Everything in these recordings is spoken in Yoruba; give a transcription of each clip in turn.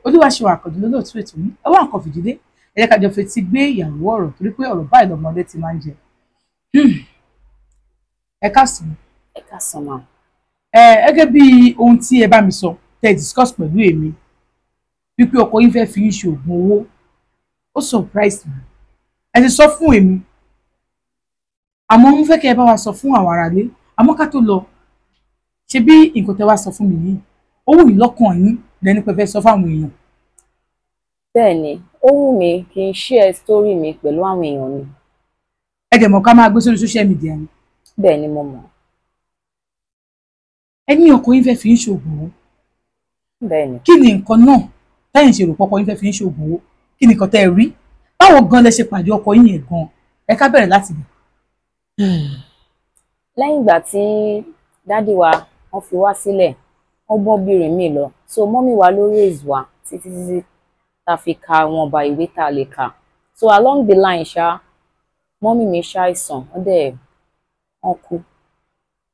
Olúwaṣeun Àkàndé lólóòtú ètò yìí ẹ wá nǹkan fìdílé ẹ jẹ́ ká jọ fetí gbé ìyàwó ọ̀rọ̀ torí pé ọ̀rọ̀ báyìí lọ́mọdé ti máa ń jẹ. Ẹ káàsán. Ẹ káàsán ma. Gẹ́gẹ́ bí ohun tí ẹ bá mi sọ tẹ́ discuss pẹ̀lú èmi wípé ọkọ yín fẹ́ fi yín ṣe oògùn owó ó surprise mi ẹ ti sọ fún èmi àmọ́ mo fẹ́ kẹ́ ẹ bá wa sọ fún àwọn aráalé àmọ́ ká tó lọ ṣe bí nǹkan tẹ́ wá sọ fún mi yìí ó wù yín lọ́kàn yín lẹ́ni pé fẹ́ sọ fáwọn èèyàn. Bẹ́ẹ̀ni, ó wù mí kí n share story mi pẹ̀lú àwọn èèyàn ni. Ẹ dẹ̀ mọ̀ ká máa gbé sórí social media ni. Bẹ́ẹ̀ni mo mọ̀. Ẹ ní ọkọ yín fẹ́ fi yín ṣe oògùn owó. Bẹ́ẹ̀ni. Kí ni nǹkan náà tẹ́yìn ṣe rò pé ọkọ yín fẹ́ fi yín ṣe oògùn owó? Kí ni nǹkan tẹ́ ẹ rí? Báwo gan lẹ ṣe pàdé ọkọ yín yẹn gan? Ẹ ká bẹ̀rẹ̀ láti bẹ̀. Lẹ́yìn ìgbà tí dádì wa wọ́n fi wá sílẹ̀ wọ́n bọ́bìnrin mi lọ so mọ́mì wa ló raise wa títí tá fi ka wọn ọba ìwé tá a lè kà so along the line mọ́mì mi ṣàìsàn wọ́n kú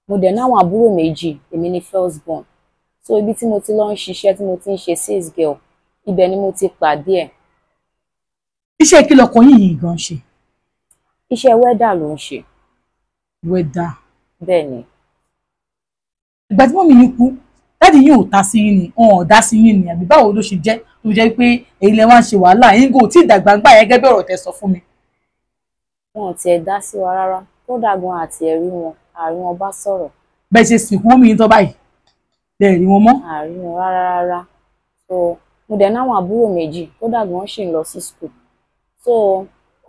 mo dẹ̀ náwọn àbúrò méjì èmi ni first born so ibi tí mo ti lọ ń ṣiṣẹ́ tí mo ti ń ṣe sales girl ibẹ̀ ni mo ti pàdé ẹ̀. Iṣẹ́ kí lọkọ yín yìí gan ṣe? Iṣẹ́ wẹ́dà ló ń ṣe. Wẹ́dà. Bẹ́ẹ̀ni. Ìgbà tí mọ́mì yín kú dáàdì yín ò ta sí yín ni wọn ò dá sí yín ni àbí báwo ló ṣe jẹ́ tó jẹ́ pé èyí lẹ wá ń ṣe wàhálà yín kò tí ì dàgbà gbà yẹn gẹ́gẹ́ bí ọ̀rọ̀ tẹ́ sọ fún mi. Wọn ò tiẹ̀ dá sí wa rárá kódà gan àti ẹ̀rí wọn àárín wọn bá sọ̀rọ̀. Bẹ́ẹ̀ ṣe sìnkú mọ́mì yín tán báyìí lẹ rí wọn mọ́. Àárín wọn rárá so mo dẹ̀ náwọn àbúrò méjì kódà gan ṣì ń lọ sí school so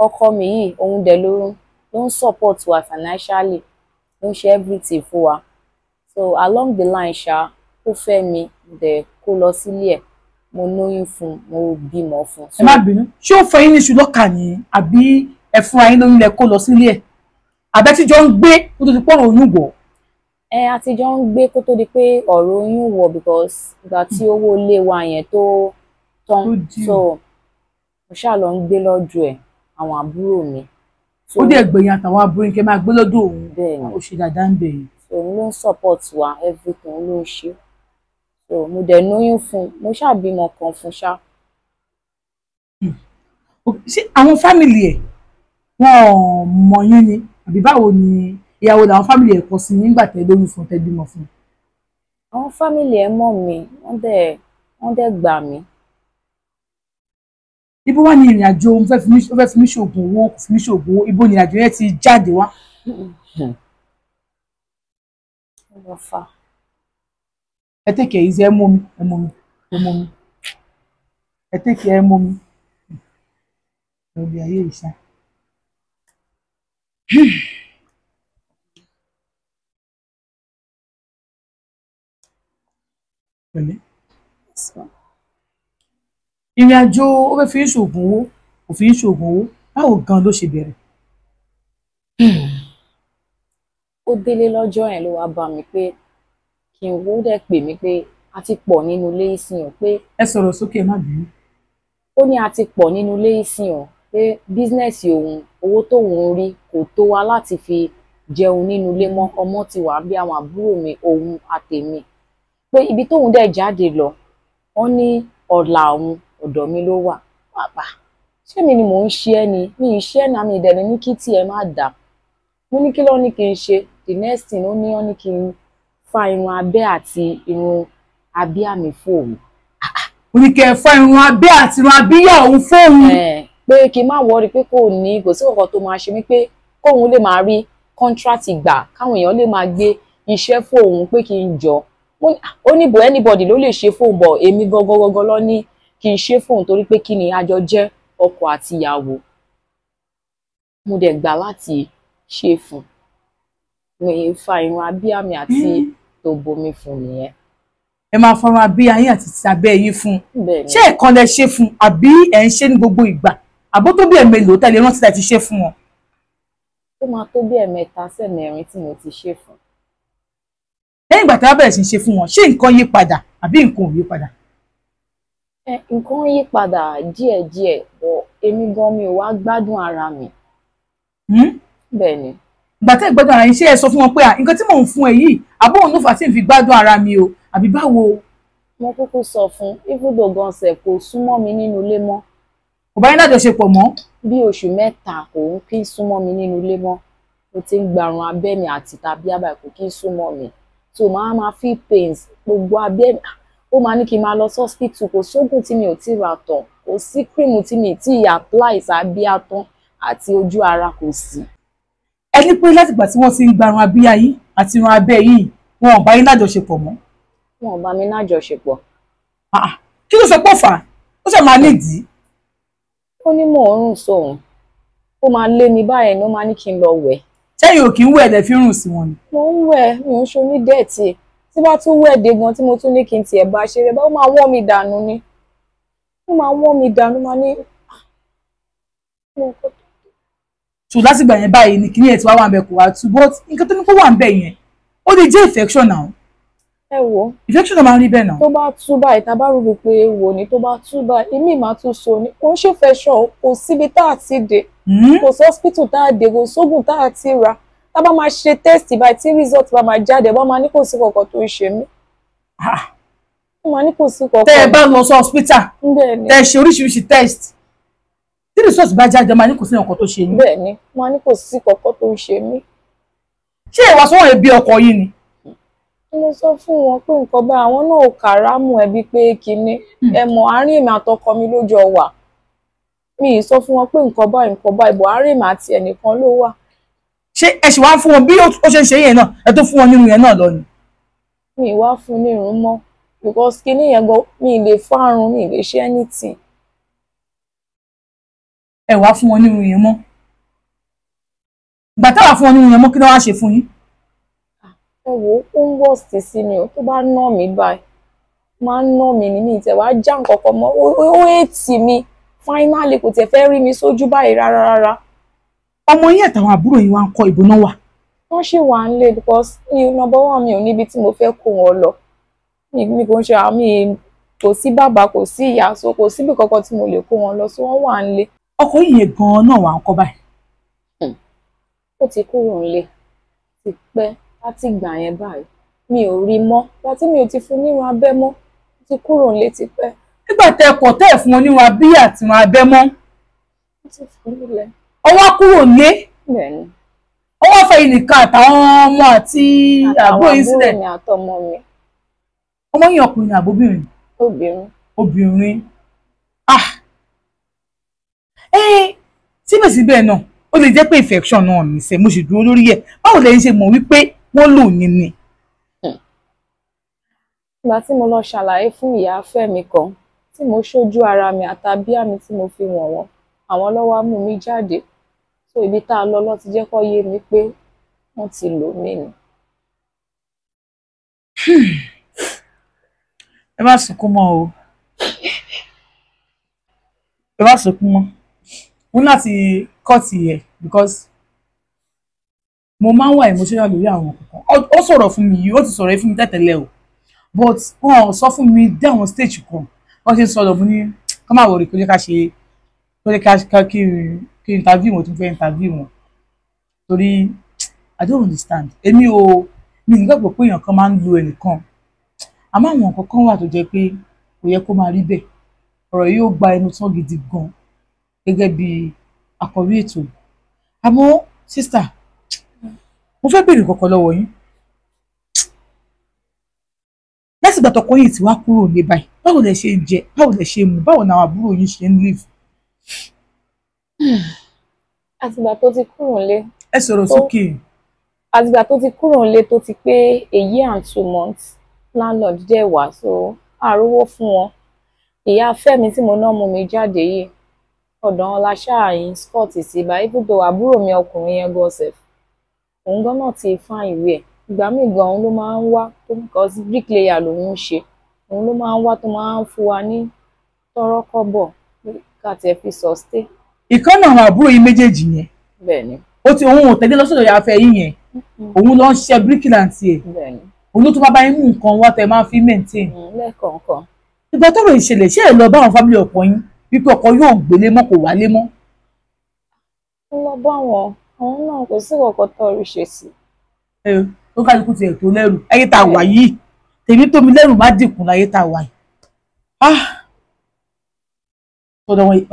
ọkọ mi yìí òun dẹ̀ ló ń support wa financially ló ń ṣe everything fún wa so along the line ó fẹ́ mi dẹ̀ kó lọ sílé ẹ̀ mo lóyún fún mo bímọ fún. Ẹ má bínú ṣé ó fẹ́ yín ní ṣùlọ́kà ni àbí ẹ fún ayín lóyún lẹ kó lọ sílé ẹ̀ àbẹ́tíjọ́ ń gbé kó tó di pọ́nrọ̀ oyún wọ̀. Àtijọ́ ń gbé kó tó di pé ọ̀rọ̀ oyún wọ̀ because ìgbà tí owó ilé wa yẹn tó tán so mo ṣáà lọ ń gbé lọ́dọ̀ ẹ̀ àwọn àbúrò mi. Ó dẹ̀ gbẹ̀yìn àtàwọn àbúrò yín kẹ́ máa gbé lọ́dọ̀ òun. Bẹ́ẹ̀ni. Ó ṣe dáadáa ń bẹ̀yìn. So òun ló ń support wa everything ló ń ṣe so mo dẹ̀ lóyún fún mo ṣáà bímọ kan fún ṣá. Ṣé àwọn fámìlì ẹ̀ wọ́n mọ̀ yín ni àbí báwo ni ìyàwó làwọn fámìlì ẹ̀ kọ sí yín nígbà tẹ́ lóyún fún tẹ́ bímọ fún? Àwọn fámìlì ẹ̀ mọ̀ mí wọ́n dẹ̀ gbà mí. Ibo wá ní ìrìn àjò ó fẹ́ fi mí ṣoògùn owó kò fi mí ṣoògùn owó ibo ni ìrìn àjò yẹn ti jáde wá? Ẹ tẹ̀kẹ̀ yìí ẹ mọ́ mi ẹ tẹ̀kẹ̀ ẹ mọ́ mi lórí ayé ìṣá. Pẹ̀lẹ́. Ìrìn àjò ó fẹ́ fi ń ṣoògùn owó kò fi ń ṣoògùn owó báwo gan ló ṣe bẹ̀rẹ̀? Ó délé lọ́jọ́ yẹn ló wá bá mi pé kí n wo dẹ̀ pè mí pé a ti pọ̀ nínú ilé ìsìn ọ̀ pé. Ẹ sọ̀rọ̀ sókè má bínú. Ó ní a ti pọ̀ nínú ilé ìsìn ọ̀ pé bísínẹ́sì òun owó tóun rí kò tó wa láti fi jẹun nínú ilé mọ́ ọmọ ti wà bí àwọn àbúrò mi òun àtèmi pé ibi tóun dẹ̀ jáde lọ wọ́n ní ọ̀la òun ọ̀dọ̀ mi ló wà pàápàá ṣé mi ni mò ń ṣe ẹ́ ni mi ì ṣe ẹ́ náà mi ìdẹ̀ni ní kí tí ẹ má dà mo ní kí ló ní kí n ṣe the next thing ó ní wọ́n ní kí n fa irun abẹ́ àti irun abíyá mi fóun. Ó ní kẹ́ ẹ fa irun abẹ́ àti irun abíyá òun fóun. Pé kí n má wọrí pé kò sí kankan tó máa ṣe mí pé kóun lè máa rí contract gbà káwọn èèyàn lè máa gbé iṣẹ́ fóun pé kí n jọ ó ní bò anybody ló lè ṣe fóun bọ̀ èmi gangan lọ ní kí n ṣe fóun torí pé kí ni a jọ jẹ́ ọkọ àti ìyàwó mo dẹ̀ gbà láti ṣe fún mo yẹ fa irun abíyá mi àti tó bomi fún nìyẹn. Ẹ máa fọrun abíyá yín àti tàbẹ́ yín fún ṣé ẹ̀kan lẹ ṣe fún àbí ẹ̀ ń ṣe ní gbogbo ìgbà àbó tó bí ẹ̀mélòó tẹ́lẹ̀ rántí láti ṣe fún wọn? Ó máa tó bí ẹ̀mẹ́ta sẹ́mẹ̀rin tí mo ti ṣe fún. Lẹ́yìn ìgbà tí wọ́n bẹ̀rẹ̀ sí ṣe fún wọn ṣé nǹkan yí padà àbí nǹkan ò yí padà? Nǹkan yí padà díẹ̀díẹ̀ bọ̀ èmi gan mi ò wá gbádùn ara mi. Bẹ́ẹ̀ ni. Ìgbà tẹ́ gbádùn ara yín ṣé ẹ sọ fún wọn pé nǹkan tí mò ń fún ẹ yìí àbó òun ló fà tí n fi gbádùn ara mi o àbí báwo? mo kúkú sọ fún even though gan sef kò súnmọ́ mi nínú ilé mọ́. Kò bá yín lájọṣepọ̀ mọ́. Bí oṣù mẹ́ta kò ń kí súnmọ́ mi nínú ilé mọ́. Mo ti ń gbarun abẹ́ mi àti tàbí àbá kò kí súnmọ́ mi. So máa feel pains gbogbo abẹ́ mi. Ó máa ní kí n máa lọ sí hospital, kò sóògùn tí mi ò tí rà tán, kò sí cream tí mi tí apply sábíà tán àti ojú ara kò sí. Ẹni pé látìgbà tí wọ́n ti ń gbarun abíyá yín àti irun abẹ́ yìí wọn ò bá yín lájọṣepọ̀ mọ́. Wọn ò bá mi lájọṣepọ̀. Kí ló sọ pé ó fà á? Ó ṣe máa nídìí. Ó ní mò ń rùn sóhun. Ó máa lé mi báyẹn ló máa ní kí n lọ wẹ̀. Sẹ́yìn ò kí ń wẹ̀ lẹ́ fi rùn sí wọn ni. Mo ń wẹ̀, mi ò ń ṣoní dẹ̀tì. Tí bá tún wẹ̀ dé gan tí mo tún ní kí n tiẹ̀ bá ṣeré bá ó máa wọ́ mi dànù ni. Ó máa wọ́ mi dànù máa ní. So látìgbà yẹn báyìí ni kíní ẹ̀ tí wá wà ń bẹ kò wá tú but nǹkan tó ní kó wà ń bẹ yẹn ó lè jẹ́ infection náà. Ẹ wo. Infection náà máa ń rí bẹ́ẹ̀ náà. Tó bá tú báyìí tá bá rúbi pé wò ní tó bá tú báyìí èmi máa tún so ni kò ń ṣe infection kò síbi tá a ti dé. Kò sí hospital tá a dé kò sóògùn tá a ti rà. Tá bá máa ṣe test báyìí tí result bá máa jáde bá máa ní kò sí kankan tó ń ṣe mí. Wọ́n máa ní kò sí kankan. Tẹ́ ẹ bá lọ sí hospital Bẹ́ẹ̀ni. tẹ́ ẹ ṣe oríṣiríṣi test tí result bá jáde máa ní kò sí nǹkan tó ṣe yín. Bẹ́ẹ̀ni wọ́n máa ní kò sí kankan tó ń ṣe mí. Ṣé ìwà sọ́wọ́n ẹbí ọkọ yín ni? Mo sọ fún wọn pé nǹkan bá àwọn náà ò kàrámù ẹbí pé kinní ẹ mọ̀ àárín èmi àtọkọ mi ló jọ wà. Mi ì sọ fún wọn pé nǹkan báyìí ìbò àárín èmi àti ẹnìkan ló wà. Ṣé ẹ ṣì wá fún wọn bí ó ṣe ń ṣe yẹn náà ẹ tó fún wọn nínú yẹn náà lọ ni? Mi ì wá fún ní irun mọ́ because kinní yẹn gan mi ì lè fárun mi ì lè ṣe anything. Ẹ wá fún wọn nínú yẹn mọ́. Ìgbà táwa fún wọn nínú yẹn mọ́ kí ló wá ṣe fún yín? Ẹ wo ó ń worst sí mi o tó bá ná mi báyìí máa ń ná mi ní mi ìtẹ̀ wá já nǹkan kan mọ́ ó ètì mi finally kò tẹ̀ fẹ́ rí mi sójú báyìí rárá. Ọmọ yín àtàwọn àbúrò yín wá ń kọ́ ìbò náà wà. Wọ́n ṣì wà nílé because number one mi ò níbi tí mo fẹ́ kó wọn lọ. Mi kò ń ṣe àmì kò sí bàbá kò sí ìyá so kò síbi kankan tí mo lè kó wọn lọ so wọ́n wà nílé. Ọkọ yìí yẹn gan-an náà wà ń kọ́ báyìí. Ó ti kúrò nílé ti pẹ́ láti ìgbà yẹn báyìí mi ò rí mọ́ láti mi ò ti fún nírun abẹ́ mọ́ ó ti kúrò nílé ti pẹ́. Nígbà tẹ́ ẹ kọ̀ tẹ́ ẹ̀ fún wọn nírun abíyá àti irun abẹ́ mọ́. Ó ti fún nílẹ̀. Ọwọ́ kúrò nílé. Bẹ́ẹ̀ni. Ọwọ́ fẹ́ ìnìkan àtàwọn ọmọ àti àbúrò yín sílẹ̀. Àtàwọn àbúrò mi àtọmọ mi. Ọmọ yín ọkùnrin àbóbìnrin? Obìnrin. Obìnrin. Síbẹ̀síbẹ̀ náà ó lè jẹ́ pé infection náà ní sẹ́ mo sì dúró lórí ẹ̀ báwo lẹ́yìn ṣe mọ̀ wípé wọ́n lò ní ni. Ìgbà tí mo lọ ṣàlàyé fún ìyá afẹ́ mi kan tí mo ṣojú ara mi àtàbíà mi tí mo fi wọ̀n wọ́n àwọn ló wá mú mi jáde so ibi tá a lọ lọ ti jẹ́ kó yé mi pé wọ́n ti lò mí ni. Ẹ má sunkún mọ́ o ẹ má sunkún mọ́ mo ní láti kọ́ọ̀tì ẹ̀ because mo máa ń wà emotional lórí àwọn kankan ó sọ̀rọ̀ fún mi yìí ó ti sọ̀rọ̀ yìí fún mi tẹ́tẹ̀lẹ̀ o but wọn ò sọ fún mi dé àwọn stage kan wọ́n ṣe sọ̀rọ̀ mo ní ká má wọrí kó jẹ́ ká ṣe kó jẹ́ ká kí interview wọn tún fẹ́ interview wọn torí I don't understand èmi ò mi nígbàgbọ́ pé èèyàn kan máa ń lo ẹnìkan àmọ́ àwọn nǹkan kan wà tó jẹ́ pé kò yẹ kó máa rí bẹ́ẹ̀ ọ̀rọ̀ yìí ó gba ẹnu tán gidi gan gẹ́gẹ́ bí àkọ́rí ètò àmọ́ sísà mo fẹ́ béèrè kọ̀ọ̀kan lọ́wọ́ yín láti ìgbà tọkọ yìí tí wàá kúrò ní báyìí báwo lẹ ṣe ń jẹ báwo lẹ ṣe ń mu báwo làwọn àbúrò yín ṣe ń live. Àtìgbà tó ti kúrò nílé. Ẹ sọ̀rọ̀ sókè. Àtìgbà tó ti kúrò nílé tó ti pé a year and 2 months landlord dẹ̀ wá so àrówó fún wọn ìyá Fẹ́mi tí mo ná mú mi jáde yìí ọ̀dọ̀ wọn la ṣáàyìn scott sí báyìí ibùdó àbúrò mi ọkùnrin yẹn gọ́sẹ̀f òun gan náà ti fáìn ìwé ẹ̀ ìgbà míì gan òun ló máa ń wá tó because bricklayer lòun ń ṣe òun ló máa ń wá tó máa ń fún wa ní tọ́rọ́kọ́bọ̀ ká tiẹ̀ fi sustain. Ìkan náà àwọn àbúrò yín méjèèjì yẹn. Bẹ́ẹ̀ni. Ó ti òun ò tẹ̀lé lọ́sọ̀dọ̀ ìyá Fẹ́ yín yẹn òun ló ń ṣe bricklayer tiẹ̀. Bẹ́ẹ̀ni. Òun ló tún bá bá yín mú nǹkan wá tẹ máa fi maintain. Lẹ́ẹ̀kọ̀ọ̀kan. Ìgbà tọ́rọ̀ ìṣẹ̀lẹ̀ ṣé ẹ lọ bá àwọn fámìlì ọkọ yín wípé ọkọ yóò gbélé mọ́ kò wálé mọ́. Ó lọ bá wọn àwọn náà kò sí kọ̀ọ̀kan tọ́rí ṣe sí. Ó kálukú tiẹ̀ tó lẹ́rù ẹ̀yìn tá a wà yìí tèmi tó mi lẹ́rù má dínkù láyé tá a wà yìí.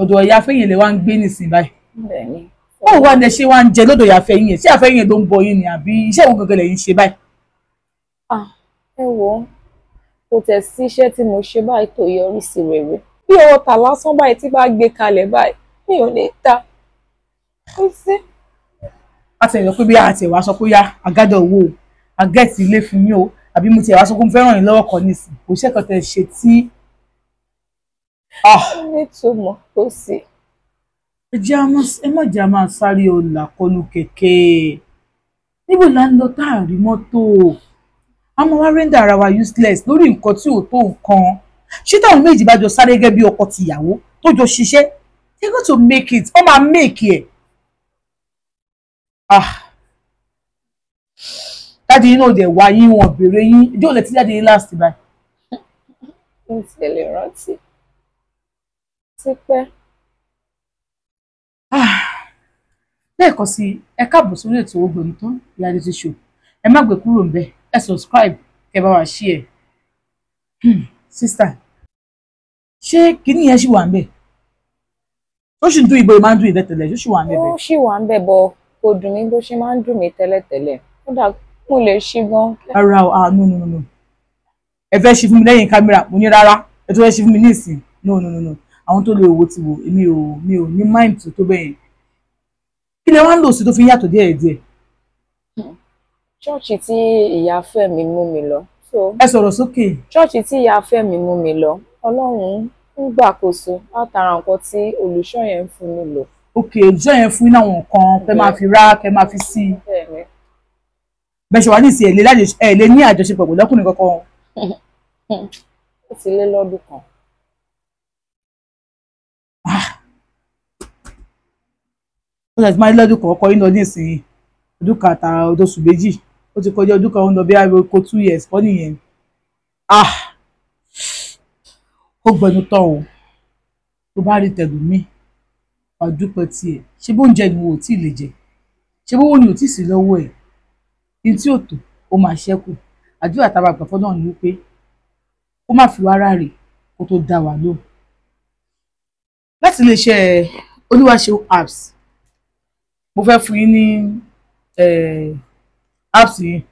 Ọ̀dọ̀ ìyá Fẹ́yìn lè wá ń gbé nísìnyí báyìí. Bẹ́ẹ̀ni. Báwo wá lẹ ṣe wá ń jẹ lọ́dọ̀ ìyá Fẹ́yìn yẹn? Ṣé ìyá Fẹ́yìn yẹn ló ń bọ yín ni àbí iṣẹ́ ìwọ̀n gangan lẹ̀yin ṣe báyìí? Ẹ wo, kò tẹ̀ sí iṣẹ́ tí mo ṣe báyìí tó yọrí sí rere. Bí ọwọ́ tà lásán báyìí tí bá gbé kalẹ̀ báyìí, mi ò lè ta. Ó sí. A ti ẹ̀yọ́ pé bí a ti ẹ̀wá sọ pé yá àgádọ̀ owó o, àgẹ́ẹ̀tì ilé fún yín o, àbí mo ti ẹ̀wá sọ pé mo fẹ́ràn yín lọ́wọ́ kan nísìn. Kò ṣe kan tẹ̀ ṣe tí. Nítumọ̀ kò sí. Ẹ má jẹ́ a máa sáré ọ̀là kọlù kẹ̀kẹ́. Níbo la ń lọ tá a rí mọ́tò? A máa wá rẹ́ńdà ara wa useless lórí nǹkan tí ò tó nǹkan. Ṣé táwọn méjì bá jọ sáré gẹ́gẹ́ bí ọkọ tìyàwó tó jọ ṣiṣẹ́? They got to make it. Ó máa make ẹ̀. Dáàdi yín náà dẹ̀ wá yín wọn béèrè yín. Ìjọ́ lẹ ti jáde yín last báyìí. N ti lè rántí. Ti pẹ́. Lẹ́ẹ̀kan sí ẹ káàbọ̀ sórí ètò Ògbóni Tán Reality Show. Ẹ má gbé kúrò ńbẹ̀, ẹ subscribe, kẹ bá wa share. Sister, ṣé kíní yẹn ṣì wà ńbẹ̀? Ó sì ń dún ìbò máa ń dún ìdẹ́tẹ̀lẹ̀, ó sì wà ńbẹ̀ bẹ́ẹ̀. Ó ṣì wà ń bẹ̀ bọ̀ kò dùn mí bó ṣe máa ń dùn mí tẹ́lẹ̀tẹ́lẹ̀. Kódà mo lè ṣí gan. Rárá o, no. Ẹ fẹ́ ṣí fún mi lẹ́yìn kámẹ́rà, mo ní rárá. Ẹ tó fẹ́ ṣí fún mi ní ìsìn. No. Àwọn tó lè wo ti wò, mi ò ní mind tó bẹ́ẹ̀ yẹn. Kí lẹ wá ń lò sí tó fi yàtọ̀ díẹ̀díẹ̀? Ṣọ́ọ̀ṣì tí ìyá Fẹ́mi mú mi lọ. Ẹ sọ̀rọ̀ sókè. Ṣọ́ọ̀ṣì tí ìyá Fẹ́mi mú mi lọ, Ọlọ́run ń gbàkóso látara nǹkan tí olùṣọ́ yẹn ń fún mi lò. Ok, olùṣọ́ yẹn fún yín láwọn nǹkan kẹ máa fi rá, kẹ máa fi sí i. Bẹ́ẹ̀ni. Bẹ́ẹ̀ ṣe wà ní ìsìn ẹ̀ lè ní àjọṣepọ̀ pẹ̀lú ọkùnrin kankan. Ó ti lé lọ́dún kan. Ó ṣe ti máa ń lọ́dún kan ọkọ yín lọ ní ìsìn ọdún kan àtàrà oṣù méjì. Ó ti kọjá ọdún kan ó ń lọ bí i kó 2 years kọ́ nìyẹn. Ó gbẹnu tán o. Tó bá rí tẹ̀lùmí, ọdúpẹ́ tiẹ̀. Ṣé bó ń jẹ ni wo ò tí ì lè jẹ? Ṣé bó ní ò tí ì sí lọ́wọ́ ẹ̀? Ní tí ò tó, ó máa ṣẹ́kù. Àdúrà tá a bá gbà fọ́nà ni wípé kó má fi wá ráre kó tó dá wa lóhùn. Láti lè ṣe Olúwaṣeun apps, mo fẹ́ fún yín ní apps yìí.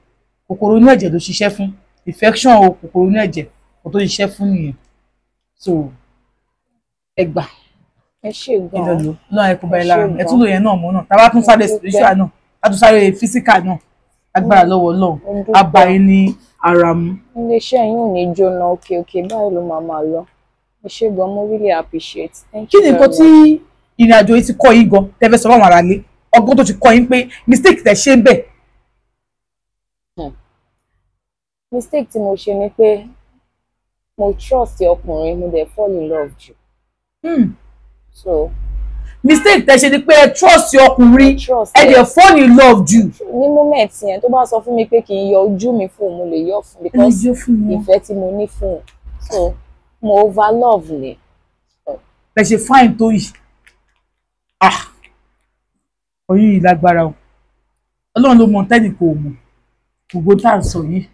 Kòkòrò inú ẹ̀jẹ̀ ló ṣiṣẹ́ fún. Infection o kòkòrò inú ẹ̀jẹ̀ kò tó ṣiṣẹ́ fún nìyẹn. So ẹ gbà. Ẹ ṣe gan. Lọ́nà ẹ̀kọ́ báyìí lára ẹ̀ tún lò yẹn náà mọ́ náà. Tá a bá tún sáré spiritual náà, a tún sáré physical náà. Agbára lọ́wọ́ Ọlọ́run. Abayé ní ara mu. Iléeṣẹ́ yín ò ní jóná òkè báyìí ló máa lọ. Ẹ ṣe gan, mo really appreciate. Thank Kí you ni nǹkan tí ìrìn àjò yìí ti kọ́ yín gan? Tẹ́ fẹ́ sọ fáwọn ará ilé. Ọgbọ́n tó ti kọ́ yín pé mistake tẹ́ ṣe ń bẹ̀. Mistake tí mo ṣe ni pé mo trust ọkùnrin, mo dẹ̀ fall in love jù. So Mistake tẹ́ ṣe ni pé ẹ trust ọkùnrin, ẹ dẹ̀ fall in love jù. Ní moment yẹn tó bá sọ fún mi pé kí n yọ ojú mi fún un, mo lè yọ fún un because ìfẹ́ tí mo ní fún un. So mo over love ni. Bẹ́ẹ̀ ṣe fine tó yìí. Oyún yìí lágbára o. Ọlọ́run ló mọ tẹ́nì kò mọ̀. Gbogbo tá à ń sọ yìí,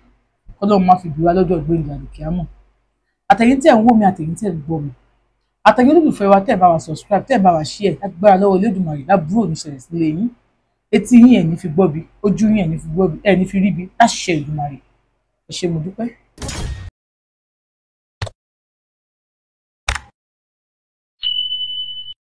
Ọlọ́run má fi dùn wá lọ́jọ́ ìgbéǹde àlùkìámọ̀. Àtẹ̀yin tẹ́ ń wò mí, àtẹ̀yin tẹ́ ń gbọ́ mi. Àtẹ̀yin olólùfẹ́ wa tẹ́ ẹ̀ bá wa subscribe, tẹ́ ẹ̀ bá wa share, lágbára lọ́wọ́ Elédùmarè lábúrò oníṣẹ̀lẹ̀ sílé yín. Etí yín ẹ̀ ní fi gbọ́ bí, ojú yín ẹ̀ ní fi gbọ́ bí, ẹ̀ ní fi rí bí, láṣẹ Èdùmàrè. Ẹ ṣé mo dúpẹ́.